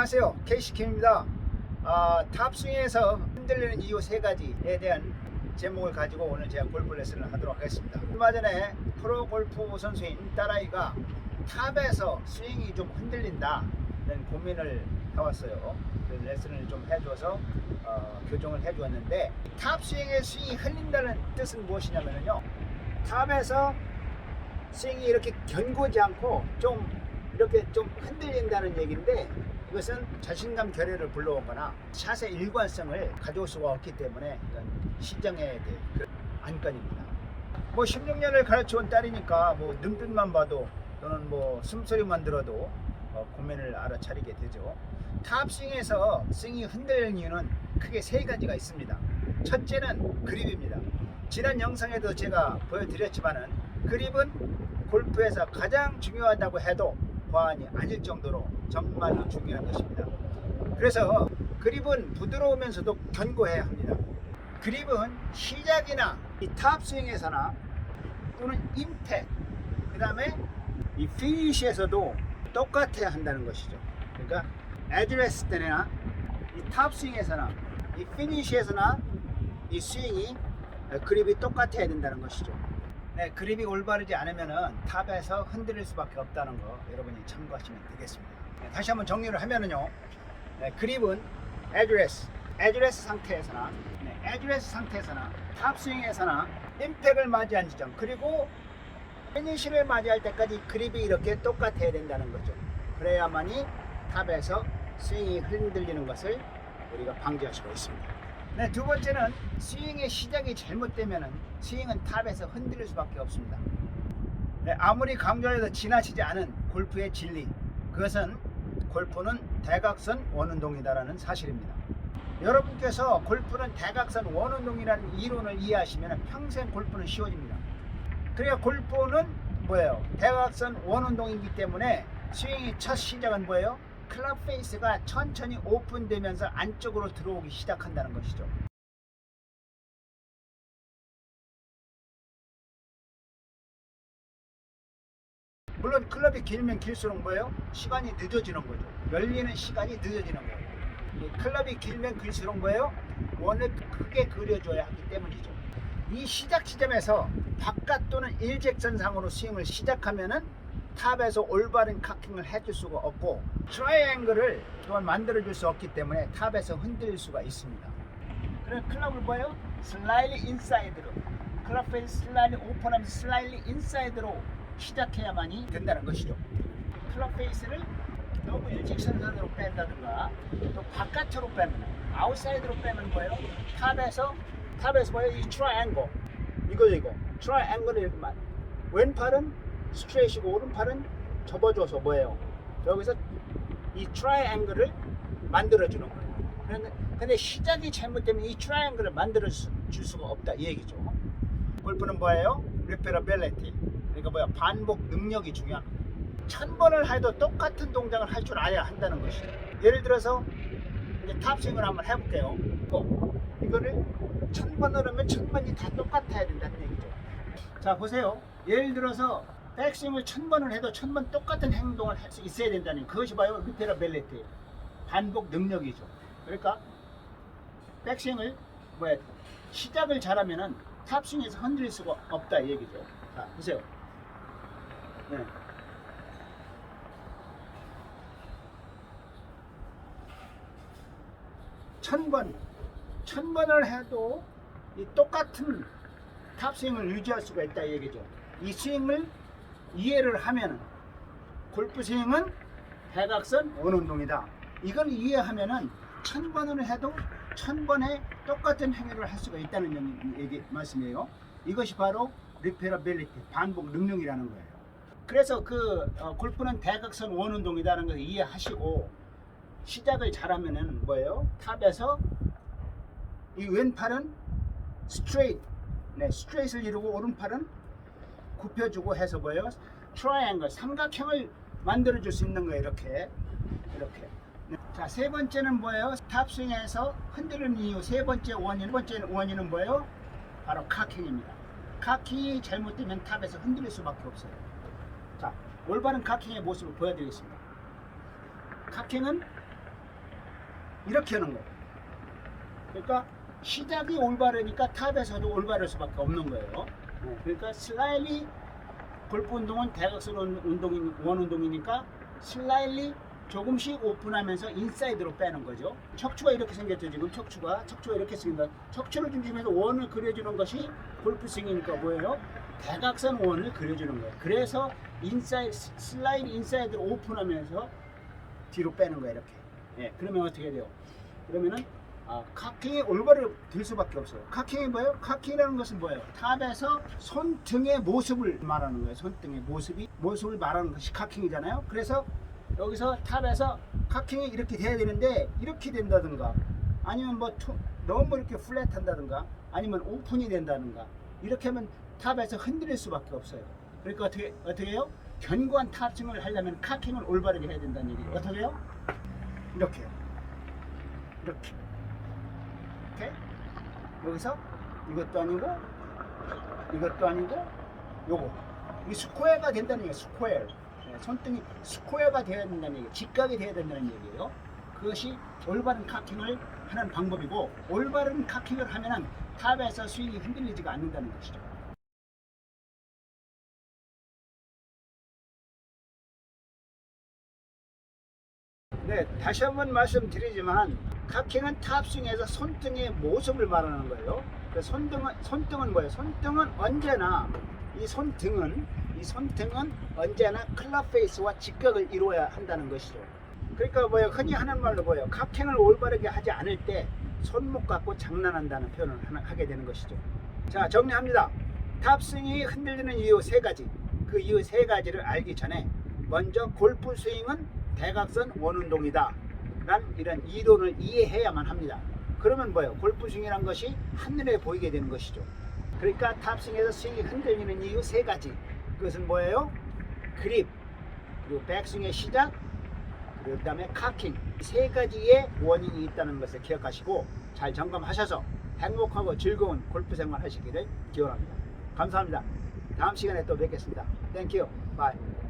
안녕하세요, 케이시킴입니다. 탑스윙에서 흔들리는 이유 세 가지에 대한 제목을 가지고 오늘 제가 골프 레슨을 하도록 하겠습니다. 얼마 전에 프로 골프 선수인 딸아이가 탑에서 스윙이 좀 흔들린다는 고민을 해왔어요. 그래서 레슨을 좀 해줘서 교정을 해주었는데, 탑스윙의 스윙이 흔들린다는 뜻은 무엇이냐면요, 탑에서 스윙이 이렇게 견고지 않고 이렇게 좀 흔들린다는 얘기인데, 이것은 자신감 결여를 불러오거나 샷의 일관성을 가져올 수가 없기 때문에 이건 시정해야 될 안건입니다. 16년을 가르쳐온 딸이니까 눈빛만 봐도 또는 숨소리만 들어도 고민을 알아차리게 되죠. 탑스윙에서 스윙이 흔들리는 이유는 크게 세 가지가 있습니다. 첫째는 그립입니다. 지난 영상에도 제가 보여드렸지만은, 그립은 골프에서 가장 중요하다고 해도 과언이 아닐 정도로 정말로 중요한 것입니다. 그래서 그립은 부드러우면서도 견고해야 합니다. 그립은 시작이나 이 탑스윙에서나 또는 임팩, 그 다음에 이 피니시에서도 똑같아야 한다는 것이죠. 그러니까 애드레스 때나 이 탑스윙에서나 이 피니시에서나 이 스윙이 그립이 똑같아야 된다는 것이죠. 네, 그립이 올바르지 않으면은 탑에서 흔들릴 수밖에 없다는 거 여러분이 참고하시면 되겠습니다. 네, 다시 한번 정리를 하면은요, 그립은 애드레스 상태에서나, 애드레스 상태에서나, 탑스윙에서나 임팩을 맞이한 지점, 그리고 피니시를 맞이할 때까지 그립이 이렇게 똑같아야 된다는 거죠. 그래야만이 탑에서 스윙이 흔들리는 것을 우리가 방지할 수가 있습니다. 네, 두 번째는 스윙의 시작이 잘못되면 스윙은 탑에서 흔들릴 수밖에 없습니다. 네, 아무리 강조해도 지나치지 않은 골프의 진리, 그것은 골프는 대각선 원운동이다라는 사실입니다. 여러분께서 골프는 대각선 원운동이라는 이론을 이해하시면 평생 골프는 쉬워집니다. 그러니까 골프는 뭐예요? 대각선 원운동이기 때문에 스윙의 첫 시작은 뭐예요? 클럽 페이스가 천천히 오픈되면서 안쪽으로 들어오기 시작한다는 것이죠. 물론 클럽이 길면 길수록 뭐예요? 시간이 늦어지는 거죠. 열리는 시간이 늦어지는 거예요. 이 클럽이 길면 길수록 뭐예요? 원을 크게 그려줘야 하기 때문이죠. 이 시작 지점에서 바깥 또는 일직선상으로 스윙을 시작하면은 탑에서 올바른 카킹을 해줄 수가 없고, 트라이앵글을 또한 만들어줄 수 없기 때문에 탑에서 흔들릴 수가 있습니다. 그래서 클럽을 뭐예요? 슬라이리 인사이드로, 클럽 페이스 슬라이리 오픈하면서 슬라이리 인사이드로 시작해야만이 된다는 것이죠. 클럽 페이스를 너무 일직선상으로 뺀다든가, 또 바깥으로 빼면, 아웃사이드로 빼면 뭐예요? 탑에서 뭐예요? 이 트라이앵글, 이거 트라이앵글을 이렇게 왼팔은 스트레이트이고 오른팔은 접어줘서 뭐예요? 여기서 이 트라이앵글을 만들어주는 거예요. 근데 시작이 잘못되면 이 트라이앵글을 만들어줄 수가 없다, 이 얘기죠. 골프는 뭐예요? 리페러빌리티, 그러니까 반복 능력이 중요합니다. 1000번을 해도 똑같은 동작을 할 줄 알아야 한다는 것이죠. 예를 들어서 이제 탑스윙을 한번 해볼게요. 이거를 1000번을 하면 1000번이 다 똑같아야 된다는 얘기죠. 자, 보세요. 예를 들어서 백스윙을 1000번을 해도 1000번 똑같은 행동을 할 수 있어야 된다는, 그것이 바로 리페러빌리티, 반복 능력이죠. 그러니까 백스윙을 시작을 잘하면은 탑스윙에서 흔들릴 수가 없다, 이 얘기죠. 자, 보세요. 네. 천 번을 해도 이 똑같은 탑스윙을 유지할 수가 있다, 이 얘기죠. 이 스윙을 이해를 하면은 골프 스윙은 대각선 원운동이다, 이걸 이해하면은 1000번을 해도 1000번에 똑같은 행위를 할 수가 있다는 얘기 말씀이에요. 이것이 바로 리페러빌리티, 반복 능력이라는 거예요. 그래서 골프는 대각선 원운동이라는 걸 이해하시고 시작을 잘하면은 뭐예요? 탑에서 이 왼팔은 스트레이트를 이루고 오른팔은 굽혀주고 해서 뭐예요? 트라이앵글, 삼각형을 만들어줄 수 있는 거예요. 이렇게. 자, 세 번째는 뭐예요? 탑스윙에서 흔들리는 이유, 세 번째 원인은 뭐예요? 바로 카킹입니다. 카킹이 잘못되면 탑에서 흔들릴 수밖에 없어요. 자, 올바른 카킹의 모습을 보여드리겠습니다. 카킹은 이렇게 하는 거예요. 그러니까 시작이 올바르니까 탑에서도 올바를 수밖에 없는 거예요. 그러니까 슬라일리 골프 운동은 대각선 운동인 원 운동이니까 슬라일리 조금씩 오픈하면서 인사이드로 빼는 거죠. 척추가 이렇게 생겼죠. 지금 척추가 이렇게 생긴다. 척추를 중심해서 원을 그려주는 것이 골프 스윙이니까 뭐예요? 대각선 원을 그려주는 거예요. 그래서 슬라이드 인사이드로 오픈하면서 뒤로 빼는 거예요. 이렇게. 예, 그러면 어떻게 돼요? 그러면은 카킹이 올바로 될 수밖에 없어요. 카킹이 뭐예요? 카킹이라는 것은 뭐예요? 탑에서 손등의 모습을 말하는 거예요. 손등의 모습을 말하는 것이 카킹이잖아요. 그래서 여기서 탑에서 카킹이 이렇게 돼야 되는데 이렇게 된다든가 아니면 뭐 너무 이렇게 플랫한다든가 아니면 오픈이 된다든가 이렇게 하면 탑에서 흔들릴 수밖에 없어요. 그러니까 어떻게 해요? 견고한 탑승을 하려면 카킹을 올바르게 해야 된다는 얘기예요. 어떻게 해요? 이렇게요. 이렇게 여기서 이것도 아니고 요거 이 스퀘어가 된다는 얘기예요. 스퀘어. 손등이 스퀘어가 되어야 된다는 얘기예요. 직각이 되어야 된다는 얘기예요. 그것이 올바른 카킹을 하는 방법이고 올바른 카킹을 하면은 탑에서 스윙이 흔들리지가 않는다는 것이죠. 네, 다시 한번 말씀드리지만 카킹은 탑스윙에서 손등의 모습을 말하는 거예요. 그 손등은 뭐예요? 손등은 언제나 이 손등은 언제나 클럽 페이스와 직각을 이루어야 한다는 것이죠. 그러니까 뭐예요? 흔히 하는 말로 뭐예요? 카킹을 올바르게 하지 않을 때 손목 갖고 장난한다는 표현을 하게 되는 것이죠. 자, 정리합니다. 탑스윙이 흔들리는 이유 세 가지. 그 이유 세 가지를 알기 전에 먼저 골프 스윙은 대각선 원운동이다 란 이런 이론을 이해해야만 합니다. 그러면 뭐예요? 골프 스윙이란 것이 한눈에 보이게 되는 것이죠. 그러니까 탑스윙에서 스윙이 흔들리는 이유 세 가지. 그것은 뭐예요? 그립, 그리고 백스윙의 시작, 그 다음에 카킹. 세 가지의 원인이 있다는 것을 기억하시고 잘 점검하셔서 행복하고 즐거운 골프 생활 하시기를 기원합니다. 감사합니다. 다음 시간에 또 뵙겠습니다. Thank you. Bye.